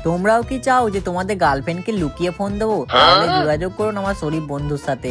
তোমরাও কি চাও যে তোমাদের গার্লফ্রেন্ডকে লুকিয়ে ফোন দেবো? তাহলে যোগাযোগ করুন আমার শরীফ বন্ধুর সাথে।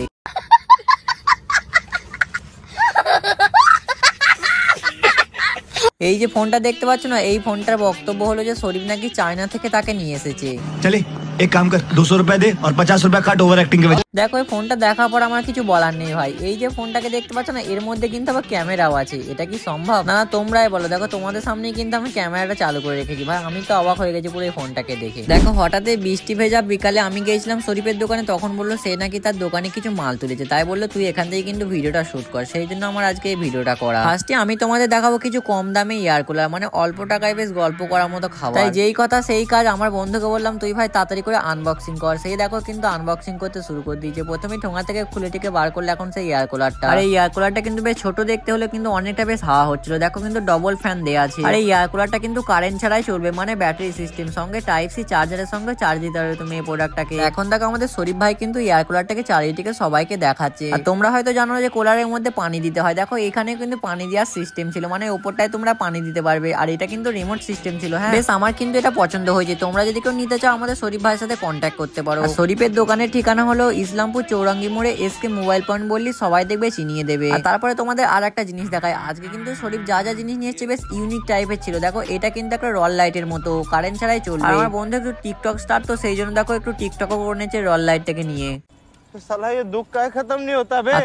এই যে ফোনটা দেখতে পাচ্ছ না, এই ফোনটার বক্তব্য হলো যে শরীফ নাকি চায়না থেকে তাকে নিয়ে এসেছে। চলে এক কাম কর 200 रुपए दे और 50 रुपए काट ओवर एक्टिंग के वजह। দেখো এই ফোনটা দেখার পর আমার কিছু বলার নেই ভাই। এই যে ফোনটাকে দেখতে পাচ্ছ না, এর মধ্যে কিন্তু আবার ক্যামেরাও আছে। এটা কি সম্ভব? না তোমরাই বলো। দেখো তোমাদের সামনেই কিন্তু আমি ক্যামেরাটা চালু করে রেখেছি ভাই। আমি তো অবাক হয়ে গেছি পুরো এই ফোনটাকে দেখে। দেখো হঠাৎ বৃষ্টি ভেজা বিকালে আমি গিয়েছিলাম শরীফের দোকানে, তখন বললো সে নাকি তার দোকানে কিছু মাল তুলেছে, তাই বললো তুই এখান থেকে কিন্তু ভিডিওটা শুট কর। সেই জন্য আমার আজকে এই ভিডিওটা করা। ফার্স্টে আমি তোমাদের দেখাবো কিছু কম দামে এয়ার কুলার, মানে অল্প টাকায় বেশ গল্প করার মতো খাবার। তাই যেই কথা সেই কাজ। আমার বন্ধুকে বললাম তুই ভাই তাড়াতাড়ি করে আনবক্সিং কর। সেই দেখো কিন্তু আনবক্সিং করতে শুরু করে দিয়েছে। প্রথমে ঠোঙা থেকে খুলে টিকে বার করলে এখন সেই এয়ার কুলারটা। আর এই এয়ার কুলারটা কিন্তু বেশ ছোট দেখতে হলে কিন্তু অনেকটা বেশ হাওয়া হচ্ছিল। দেখো কিন্তু ডবল ফ্যান দেওয়া আছে। আর এই এয়ার কুলারটা কিন্তু কারেন্ট ছাড়াই চলবে, মানে ব্যাটারি সিস্টেম, সঙ্গে টাইপ সি চার্জারের সঙ্গে চার্জ দিতে পারবে তুমি এই প্রোডাক্টটাকে। এখন দেখো আমাদের শরীফ ভাই কিন্তু এয়ার কুলারটাকে চারিদিকে সবাইকে দেখাচ্ছে। আর তোমরা হয়তো জানো যে কুলারের মধ্যে পানি দিতে হয়। দেখো এখানে কিন্তু পানি দেওয়ার সিস্টেম ছিল, মানে উপরটায় তোমরা পানি দিতে পারবে। আর এটা কিন্তু রিমোট সিস্টেম ছিল। হ্যাঁ বেশ, আমার কিন্তু এটা পছন্দ হয়েছে। তোমরা যদি কেউ নিতে চাও আমাদের শরীফ ভাইয়ের সাথে কন্ট্যাক্ট করতে পারো। শরীফের দোকানের ঠিকানা হলো ইসলামপুর চৌরাঙ্গি মোড়ে এসকে মোবাইল পয়েন্ট বললি সবাই দেখবে চিনিয়ে দেবে। আর তারপরে তোমাদের আর একটা জিনিস দেখায়। আজকে কিন্তু শরীফ যা যা জিনিস নিয়ে এসেছে বেশ ইউনিক টাইপের ছিল। দেখো এটা কিন্তু একটা রল লাইটের মতো, কারেন্ট ছাড়াই চলবে। আমার বন্ধু একটু টিকটক স্টার, তো সেই জন্য দেখো একটু টিকটকও করে নিয়েছে রল লাইটটাকে নিয়ে।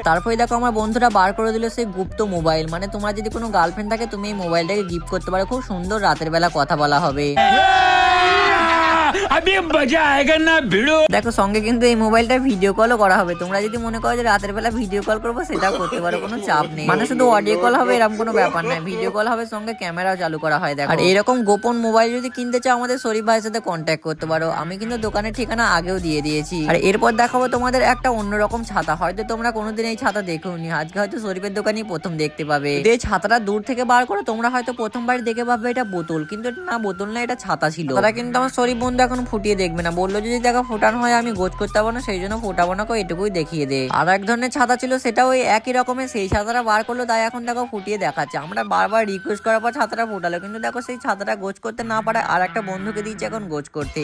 তারপরে দেখো আমার বন্ধুরা বার করে দিল সেই গুপ্ত মোবাইল, মানে তোমার যদি কোনো গার্লফ্রেন্ড থাকে তুমি এই মোবাইলটাকে গিফট করতে পারো। খুব সুন্দর রাতের বেলা কথা বলা হবে। দেখো সঙ্গে কিন্তু এই মোবাইলটা ভিডিও কলও করা হবে। তোমরা যদি মনে করো যে রাতের বেলা ভিডিও কল করবো সেটাও করতে পারো, কোনো চাপ নেই। মানে শুধু অডিও কল হবে এরকম কোনো ব্যাপার নাই, ভিডিও কল হবে, সঙ্গে ক্যামেরাও চালু করা হয়। দেখো আর এরকম গোপন মোবাইল যদি কিনতে চাও আমাদের শরীফ ভাইয়ের সাথে কন্ট্যাক্ট করতে পারো। আমি কিন্তু দোকানের ঠিকানা আগেও দিয়ে দিয়েছি। আর এরপর দেখাবো তোমাদের একটা অন্যরকম ছাতা। হয়তো তোমরা কোনোদিন এই ছাতা দেখোনি, আজকে হয়তো শরীফের দোকানেই প্রথম দেখতে পাবে। এই ছাতাটা দূর থেকে বার করে তোমরা হয়তো প্রথমবার দেখে ভাববে এটা বোতল, কিন্তু না বোতল না, এটা ছাতা ছিল। তারা কিন্তু আমার শরীফ বন্ধু এখন ফুটিয়ে দেখবে না, বললো যদি দেখা ফোটানো হয় আমি গোজ করতে পারবো না, সেই জন্য ফোটাবো না, এটুকুই দেখিয়ে দে। আর এক ধরনের ছাতা ছিল, সেটা ওই একই রকমের, সেই ছাতাটা বার করলো, তাই এখন দেখো ফুটিয়ে দেখাচ্ছে। আমরা বারবার রিকোয়েস্ট করার পর ছাতাটা ফোটালো, কিন্তু দেখো সেই ছাতাটা গোজ করতে না পারে আর একটা বন্ধুকে দিয়েছে এখন গোজ করতে।